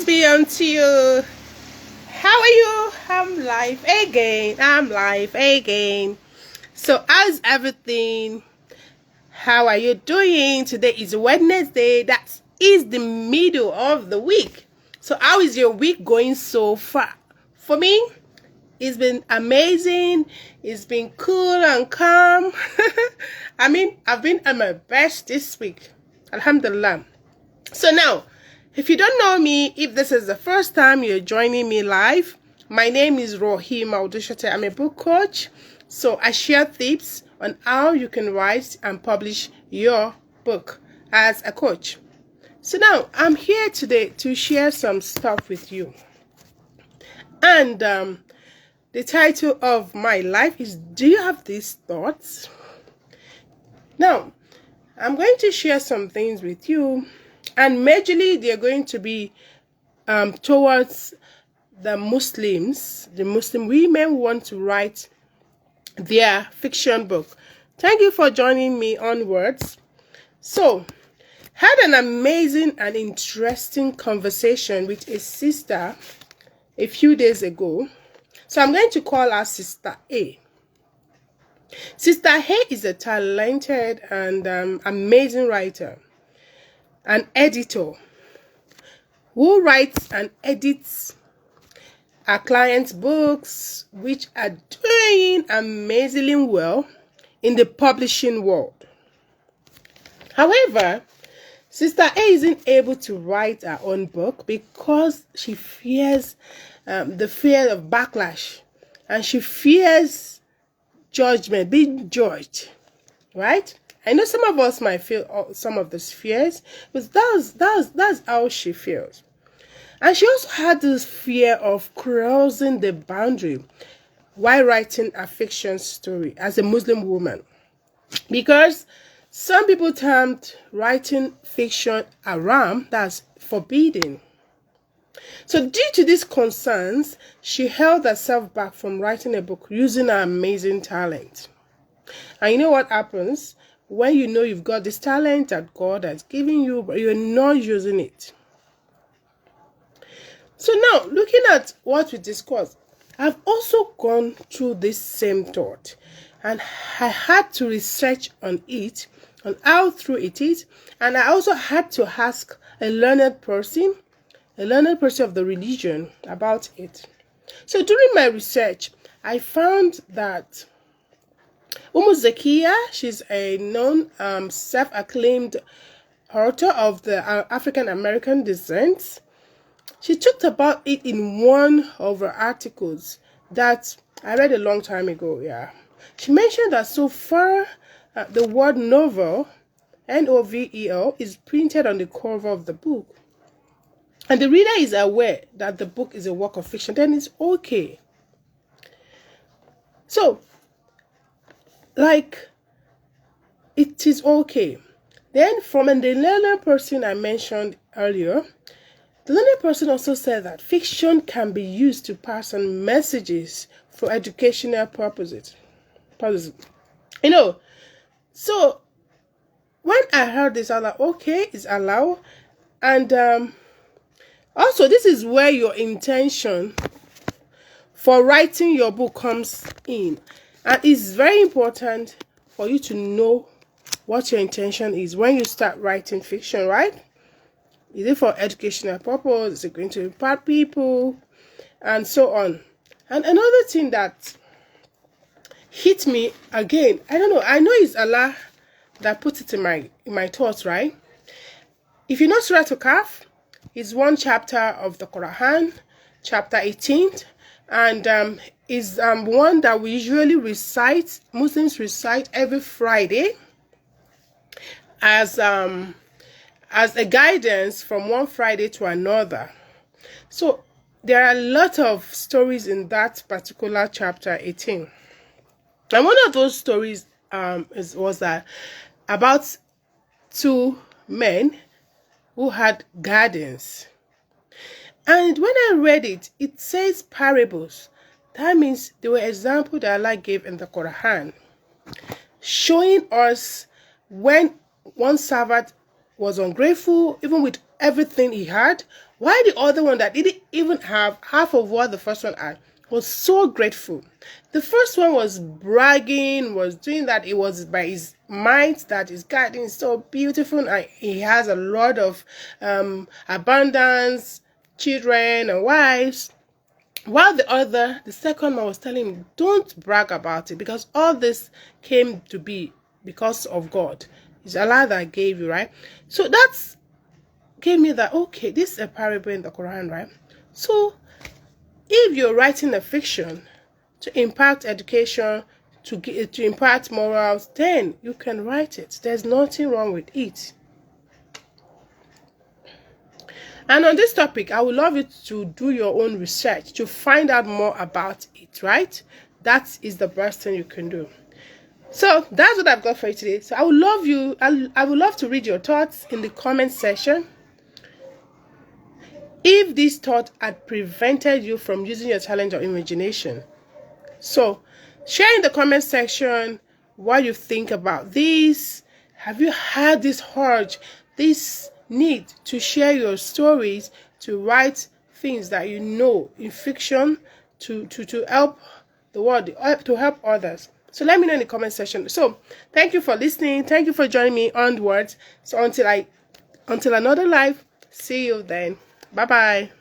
Praise be unto you. How are you? I'm live again. So, how's everything? How are you doing? Today is Wednesday. That is the middle of the week. So, how is your week going so far? For me, it's been amazing. It's been cool and calm. I've been at my best this week. Alhamdulillah. So now, if you don't know me, if this is the first time you're joining me live, my name is Raheemah. I'm a book coach. So I share tips on how you can write and publish your book as a coach. So now, I'm here today to share some stuff with you. And the title of my life is, Do You Have These Thoughts? Now, I'm going to share some things with you. And majorly, they're going to be towards the Muslims, the Muslim women who want to write their fiction book. Thank you for joining me onwards. So, had an amazing and interesting conversation with a sister a few days ago. So, I'm going to call her Sister A. Sister A is a talented and amazing writer, an editor who writes and edits our clients' books, which are doing amazingly well in the publishing world. However, Sister A isn't able to write her own book because she fears the fear of backlash, and she fears judgment, being judged, right? I know some of us might feel some of these fears, but that's how she feels. And she also had this fear of crossing the boundary while writing a fiction story as a Muslim woman. Because some people termed writing fiction haram, that's forbidden. So due to these concerns, she held herself back from writing a book using her amazing talent. And you know what happens when you know you've got this talent that God has given you, but you're not using it? So now, looking at what we discussed, I've also gone through this same thought, and I had to research on it, on how true it is, and I also had to ask a learned person of the religion about it. So during my research, I found that Zakiya, she's a known self-acclaimed author of the African American descent. She talked about it in one of her articles that I read a long time ago. She mentioned that so far the word novel, Novel, is printed on the cover of the book, and the reader is aware that the book is a work of fiction, then it's okay. So, it is okay. Then from the learned person I mentioned earlier, the learned person also said that fiction can be used to pass on messages for educational purposes. So when I heard this, I was like, okay, it's allowed. And also, this is where your intention for writing your book comes in. And it's very important for you to know what your intention is when you start writing fiction, right? Is it for educational purpose? Is it going to impact people? And so on. And another thing that hit me again, I don't know, I know it's Allah that put it in my thoughts, right? If you know Surah Al-Kahf, it's one chapter of the Quran, chapter 18, and is one that we usually Muslims recite every Friday as a guidance from one Friday to another. So there are a lot of stories in that particular chapter 18. And one of those stories was about two men who had gardens. And when I read it, it says parables. That means they were examples that Allah gave in the Quran, showing us when one servant was ungrateful, even with everything he had, Why the other one that didn't even have half of what the first one had was so grateful? The first one was bragging, was doing that. It was by his might that his garden is so beautiful and he has a lot of abundance, children and wives. While the second one was telling him, don't brag about it, because all this came to be because of God. It's Allah that gave you, right? So that's gave me that, okay, this is a parable in the Quran, right? So if you're writing a fiction to impact education, to impact morals, then you can write it. There's nothing wrong with it. And on this topic, I would love you to do your own research to find out more about it, right? That is the best thing you can do. So that's what I've got for you today. So I would love to read your thoughts in the comment section. If this thought had prevented you from using your talent or imagination. So share in the comment section what you think about this. Have you had this urge, this need to share your stories, to write things that you know in fiction to help the world, to help others? So let me know in the comment section. So thank you for listening. Thank you for joining me onwards. So until another live, see you then. Bye bye.